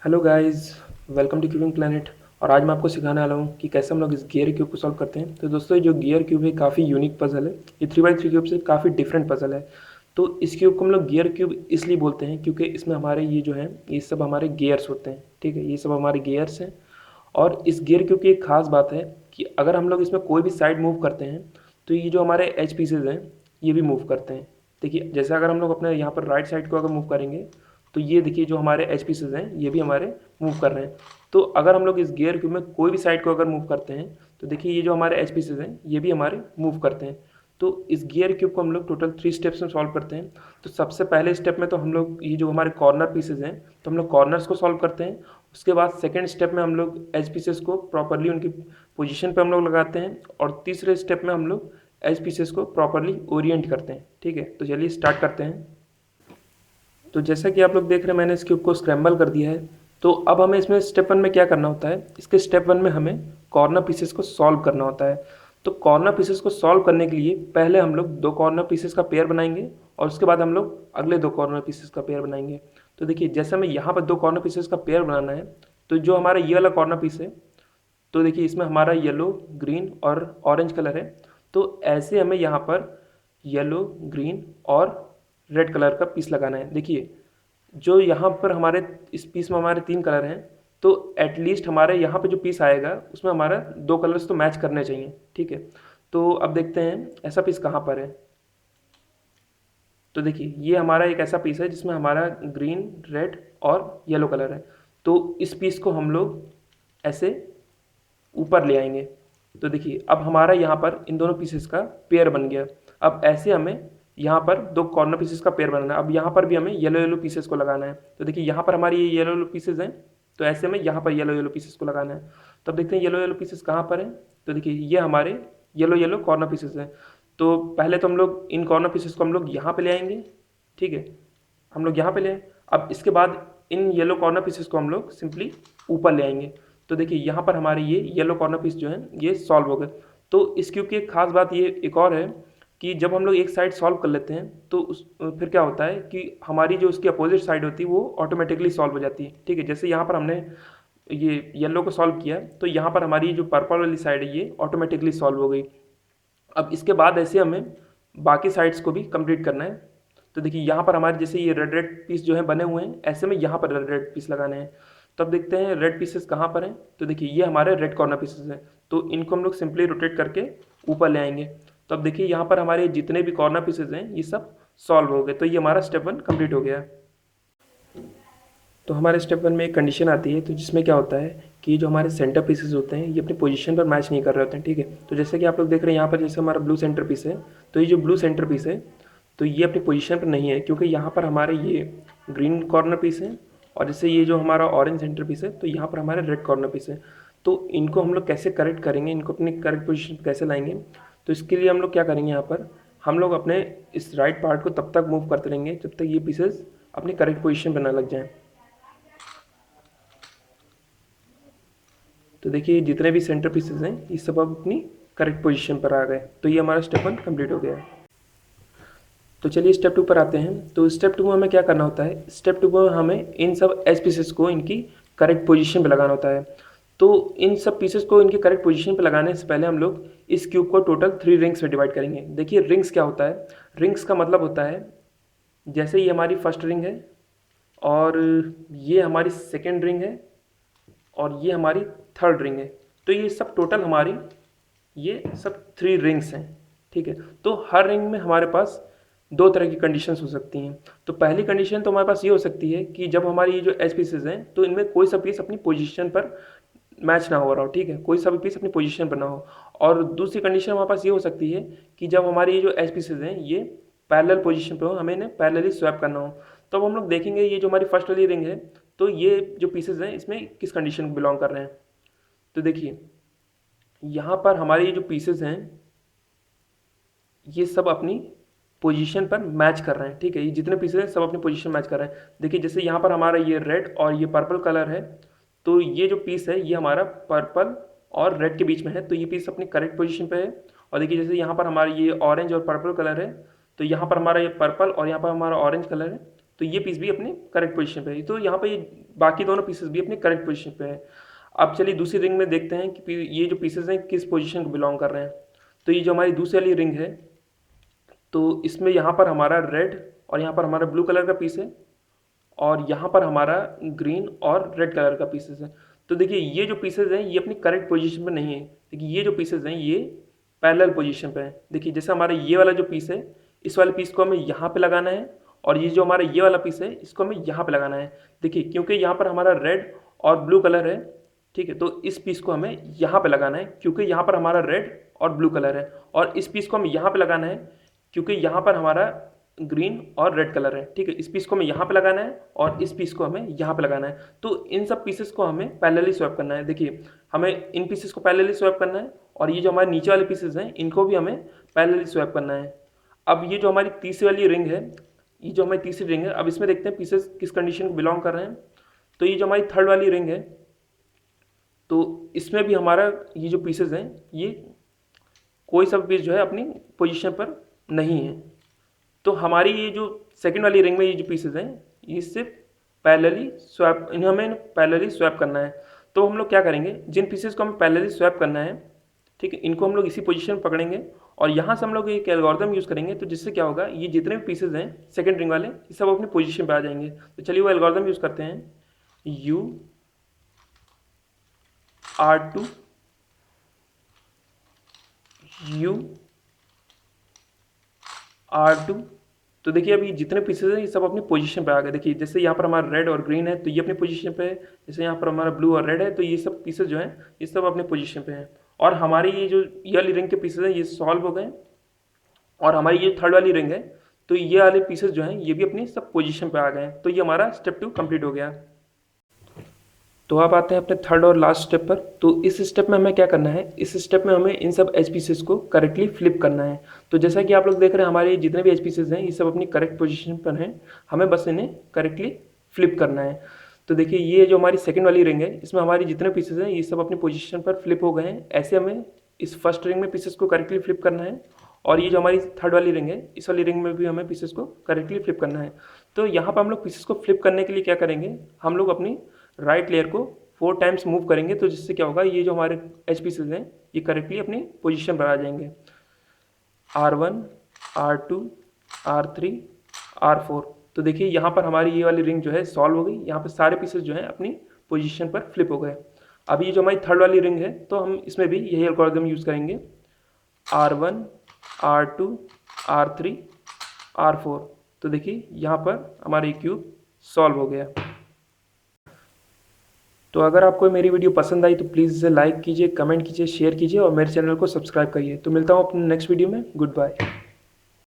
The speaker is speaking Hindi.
Hello guys, welcome to cubing planet. और आज मैं आपको सिखाने वाला हूँ कि कैसे हम लोग इस गियर क्यूब को सॉल्व करते हैं। तो दोस्तों, ये जो गियर क्यूब है काफ़ी यूनिक पजल है। ये 3x3 क्यूब से काफ़ी डिफरेंट पजल है। तो इस क्यूब को हम लोग गियर क्यूब इसलिए बोलते हैं क्योंकि इसमें हमारे ये जो है ये सब हमारे गियर्स होते हैं। ठीक है, ये सब हमारे गियर्स हैं। और इस गियर क्यूब की एक खास बात है कि अगर हम लोग इसमें कोई भी साइड मूव करते हैं तो ये जो हमारे एच पीसेज हैं ये भी मूव करते हैं। देखिए, जैसे अगर हम लोग अपने यहाँ पर राइट साइड को अगर मूव करेंगे तो ये देखिए जो हमारे एच पीसेज हैं ये भी हमारे मूव कर रहे हैं। तो अगर हम लोग इस गियर क्यूब में कोई भी साइड को अगर मूव करते हैं तो देखिए ये जो हमारे एच पीसेज हैं ये भी हमारे मूव करते हैं। तो इस गियर क्यूब को हम लोग टोटल 3 स्टेप्स में सॉल्व करते हैं। तो सबसे पहले स्टेप में तो हम लोग ये जो हमारे कॉर्नर पीसेज हैं तो हम लोग कॉर्नर्स को सॉल्व करते हैं। उसके बाद सेकेंड स्टेप में हम लोग एज पीसेस को प्रॉपरली उनकी पोजीशन पे हम लोग लगाते हैं। और तीसरे स्टेप में हम लोग एज पीसेस को प्रॉपरली ओरिएंट करते हैं। ठीक है, तो चलिए स्टार्ट करते हैं। तो जैसा कि आप लोग देख रहे हैं मैंने इस क्यूब को स्क्रैम्बल कर दिया है। तो अब हमें इसमें स्टेप वन में क्या करना होता है, इसके स्टेप वन में हमें कॉर्नर पीसेस को सॉल्व करना होता है। तो कॉर्नर पीसेस को सॉल्व करने के लिए पहले हम लोग दो कॉर्नर पीसेस का पेयर बनाएंगे और उसके बाद हम लोग अगले दो कॉर्नर पीसेस का पेयर बनाएंगे। तो देखिए, जैसे हमें यहाँ पर दो कॉर्नर पीसेस का पेयर बनाना है तो जो हमारा ये वाला कॉर्नर पीस है तो देखिए इसमें हमारा येलो, ग्रीन और ऑरेंज कलर है। तो ऐसे हमें यहाँ पर येलो, ग्रीन और रेड कलर का पीस लगाना है। देखिए, जो यहाँ पर हमारे इस पीस में हमारे 3 कलर हैं तो एटलीस्ट हमारे यहाँ पे जो पीस आएगा उसमें हमारा 2 कलर्स तो मैच करने चाहिए। ठीक है, तो अब देखते हैं ऐसा पीस कहाँ पर है। तो देखिए ये हमारा एक ऐसा पीस है जिसमें हमारा ग्रीन, रेड और येलो कलर है। तो इस पीस को हम लोग ऐसे ऊपर ले आएंगे। तो देखिए अब हमारा यहाँ पर इन दोनों पीसेस का पेयर बन गया। अब ऐसे हमें यहाँ पर दो कॉर्नर पीसेस का पेयर बनाना है। अब यहाँ पर भी हमें येलो येलो पीसेस को लगाना है। तो देखिए यहाँ पर हमारी ये येलो येलो पीसेस हैं तो ऐसे में यहाँ पर येलो येलो पीसेस को लगाना है। तो अब देखते हैं येलो येलो पीसेस कहाँ पर हैं। तो देखिए ये हमारे येलो येलो कॉर्नर पीसेस हैं। तो पहले तो हम लोग इन कॉर्नर पीसेस को हम लोग यहाँ पे ले आएंगे। ठीक है, हम लोग यहाँ पे ले आए। अब इसके बाद इन येलो कॉर्नर पीसेस को हम लोग सिंपली ऊपर ले आएंगे। तो देखिए यहाँ पर हमारे ये येलो कॉर्नर पीस जो है ये सॉल्व हो गए। तो इस क्यूब की एक खास बात ये एक और है कि जब हम लोग एक साइड सॉल्व कर लेते हैं तो उस फिर क्या होता है कि हमारी जो उसकी अपोजिट साइड होती है वो ऑटोमेटिकली सॉल्व हो जाती है। ठीक है, जैसे यहाँ पर हमने ये येलो को सॉल्व किया तो यहाँ पर हमारी जो पर्पल वाली साइड है ये ऑटोमेटिकली सॉल्व हो गई। अब इसके बाद ऐसे हमें बाकी साइड्स को भी कंप्लीट करना है। तो देखिए यहाँ पर हमारे जैसे ये रेड रेड पीस जो है बने हुए हैं ऐसे में यहाँ पर रेड रेड पीस लगाने हैं। तो अब देखते हैं रेड पीसेस कहाँ पर हैं। तो देखिए ये हमारे रेड कॉर्नर पीसेस हैं। तो इनको हम लोग सिंपली रोटेट करके ऊपर ले आएंगे। तो अब देखिए यहाँ पर हमारे जितने भी कॉर्नर पीसेस हैं ये सब सॉल्व हो गए। तो ये हमारा स्टेप वन कंप्लीट हो गया। तो हमारे स्टेप वन में एक कंडीशन आती है तो जिसमें क्या होता है कि जो हमारे सेंटर पीसेस होते हैं ये अपनी पोजीशन पर मैच नहीं कर रहे होते हैं। ठीक है, तो जैसे कि आप लोग देख रहे हैं यहाँ पर जैसे हमारा ब्लू सेंटर पीस है तो ये जो ब्लू सेंटर पीस है तो ये अपनी पोजीशन पर नहीं है क्योंकि यहाँ पर हमारे ये ग्रीन कॉर्नर पीस है। और जैसे ये जो हमारा ऑरेंज सेंटर पीस है तो यहाँ पर हमारे रेड कॉर्नर पीस है। तो इनको हम लोग कैसे करेक्ट करेंगे, इनको अपनी करेक्ट पोजीशन पर कैसे लाएंगे। तो इसके लिए हम लोग क्या करेंगे, यहाँ पर हम लोग अपने इस राइट पार्ट को तब तक मूव करते रहेंगे जब तक ये पीसेस अपनी करेक्ट पोजीशन पर ना लग जाएँ। तो देखिए जितने भी सेंटर पीसेस हैं ये सब अब अपनी करेक्ट पोजीशन पर आ गए। तो ये हमारा स्टेप वन कंप्लीट हो गया है। तो चलिए स्टेप टू पर आते हैं। तो स्टेप टू में हमें क्या करना होता है, स्टेप टू में हमें इन सब एज पीसेस को इनकी करेक्ट पोजीशन पर लगाना होता है। तो इन सब पीसेस को इनकी करेक्ट पोजीशन पर लगाने से पहले हम लोग इस क्यूब को टोटल 3 रिंग्स में डिवाइड करेंगे। देखिए रिंग्स क्या होता है, रिंग्स का मतलब होता है जैसे ये हमारी फर्स्ट रिंग है और ये हमारी सेकेंड रिंग है और ये हमारी थर्ड रिंग है। तो ये सब टोटल हमारी ये सब 3 रिंग्स हैं। ठीक है, तो हर रिंग में हमारे पास दो तरह की कंडीशंस हो सकती हैं। तो पहली कंडीशन तो हमारे पास ये हो सकती है कि जब हमारी ये जो एच पीसेस हैं तो इनमें कोई सा पीस अपनी पोजीशन पर मैच ना हो रहा हो। ठीक है, कोई सा भी पीस अपनी पोजीशन पर ना हो। और दूसरी कंडीशन हमारे पास ये हो सकती है कि जब हमारी ये जो एच पीसेस हैं ये पैरेलल पोजीशन पे हो, हमें इन्हें पैरेलली स्वैप करना हो। तो अब हम लोग देखेंगे ये जो हमारी फर्स्ट वाली रिंग है तो ये जो पीसेस हैं इसमें किस कंडीशन में बिलोंग कर रहे हैं। तो देखिए यहाँ पर हमारे ये जो पीसेस हैं ये सब अपनी पोजीशन पर मैच कर रहे हैं। ठीक है, ये जितने पीसेस हैं सब अपनी पोजीशन मैच कर रहे हैं। देखिए जैसे यहाँ पर हमारा ये रेड और ये पर्पल कलर है तो ये जो पीस है ये हमारा पर्पल और रेड के बीच में है तो ये पीस अपनी करेक्ट पोजीशन पे है। और देखिए जैसे यहाँ पर हमारा ये ऑरेंज और पर्पल कलर है तो यहाँ पर हमारा ये पर्पल और यहाँ पर हमारा ऑरेंज कलर है तो ये पीस भी अपने करेक्ट पोजीशन पे है। तो यहाँ पे ये बाकी दोनों पीसेस भी अपने करेक्ट पोजीशन पे है। अब चलिए दूसरी रिंग में देखते हैं कि ये जो पीसेस हैं किस पोजीशन को बिलोंग कर रहे हैं। तो ये जो हमारी दूसरी वाली रिंग है, तो इसमें यहाँ पर हमारा रेड और यहाँ पर हमारा ब्लू कलर का पीस है, और यहाँ पर हमारा ग्रीन और रेड कलर का पीसेस है। तो देखिए ये जो पीसेस हैं ये अपनी करेक्ट पोजीशन पे नहीं है। देखिए ये जो पीसेस हैं ये पैरेलल पोजीशन पे है। देखिए जैसे हमारा ये वाला जो पीस है, इस वाले पीस को हमें यहाँ पे लगाना है, और ये जो हमारा ये वाला पीस है इसको हमें यहाँ पे लगाना है। देखिए क्योंकि यहाँ पर हमारा रेड और ब्लू कलर है, ठीक है, तो इस पीस को हमें यहाँ पे लगाना है क्योंकि यहाँ पर हमारा रेड और ब्लू कलर है, और इस पीस को हमें यहाँ पे लगाना है क्योंकि यहाँ पर हमारा ग्रीन और रेड कलर है। ठीक है, इस पीस को हमें यहाँ पे लगाना है और इस पीस को हमें यहाँ पे लगाना है। तो इन सब पीसेस को हमें पैरेलली स्वैप करना है। देखिए हमें इन पीसेस को पैरेलली स्वैप करना है, और ये जो हमारे नीचे वाले पीसेस हैं इनको भी हमें पैरेलली स्वैप करना है। अब ये जो हमारी तीसरी वाली रिंग है, ये जो हमारी तीसरी रिंग है, अब इसमें देखते हैं पीसेस किस कंडीशन को बिलोंग कर रहे हैं। तो ये जो हमारी थर्ड वाली रिंग है, तो इसमें भी हमारा ये जो पीसेस हैं ये कोई सा पीस जो है अपनी पोजीशन पर नहीं है। तो हमारी ये जो सेकंड वाली रिंग में ये जो पीसेस हैं ये सिर्फ पैरेलली स्वैप, इन्हें हमें पैरेलली स्वैप करना है। तो हम लोग क्या करेंगे, जिन पीसेस को हमें पैरेलली स्वैप करना है, ठीक है, इनको हम लोग इसी पोजीशन में पकड़ेंगे और यहाँ से हम लोग एक एल्गोरिथम यूज़ करेंगे। तो जिससे क्या होगा, ये जितने भी पीसेस हैं सेकंड रिंग वाले ये सब अपनी पोजीशन पे आ जाएंगे। तो चलिए वो एल्गोरिथम यूज़ करते हैं। U R2। तो देखिए अभी जितने पीसेस हैं ये सब अपनी पोजीशन पे आ गए। देखिए जैसे यहाँ पर हमारा रेड और ग्रीन है तो ये अपनी पोजीशन पे है, जैसे यहाँ पर हमारा ब्लू और रेड है तो ये सब पीसेस जो हैं ये सब अपने पोजीशन पे हैं। और हमारी ये जो ये वाली रिंग के पीसेस हैं ये सॉल्व हो गए, और हमारी ये थर्ड वाली रिंग है तो ये वाले पीसेस जो हैं ये भी अपनी सब पोजीशन पे आ गए हैं। तो ये हमारा स्टेप 2 कंप्लीट हो गया। तो अब आते हैं अपने थर्ड और लास्ट स्टेप पर। तो इस स्टेप में हमें क्या करना है, इस स्टेप में हमें इन सब एज पीसेस को करेक्टली फ्लिप करना है। तो जैसा कि आप लोग देख रहे हैं हमारे जितने भी एज पीसेस हैं ये सब अपनी करेक्ट पोजीशन पर हैं, हमें बस इन्हें करेक्टली फ्लिप करना है। तो देखिए ये जो हमारी सेकंड वाली रिंग है इसमें हमारी जितने पीसेस हैं ये सब अपनी पोजीशन पर फ्लिप हो गए हैं। ऐसे हमें इस फर्स्ट रिंग में पीसेस को करेक्टली फ्लिप करना है, और ये जो हमारी थर्ड वाली रिंग है इस वाली रिंग में भी हमें पीसेस को करेक्टली फ्लिप करना है। तो यहाँ पर हम लोग पीसेस को फ्लिप करने के लिए क्या करेंगे, हम लोग अपनी राइट लेयर को 4 टाइम्स मूव करेंगे। तो जिससे क्या होगा, ये जो हमारे एच पीसेस हैं ये करेक्टली अपनी पोजीशन पर आ जाएंगे। R1 R2 R3 R4। तो देखिए यहाँ पर हमारी ये वाली रिंग जो है सॉल्व हो गई, यहाँ पर सारे पीसेस जो हैं अपनी पोजीशन पर फ्लिप हो गए। अब ये जो हमारी थर्ड वाली रिंग है तो हम इसमें भी यही एल्गोरिथम यूज़ करेंगे, R1 R2 R3 R4। तो देखिए यहाँ पर हमारा ये क्यूब सॉल्व हो गया। तो अगर आपको मेरी वीडियो पसंद आई तो प्लीज़ इसे लाइक कीजिए, कमेंट कीजिए, शेयर कीजिए और मेरे चैनल को सब्सक्राइब करिए। तो मिलता हूँ अपने नेक्स्ट वीडियो में। Good bye.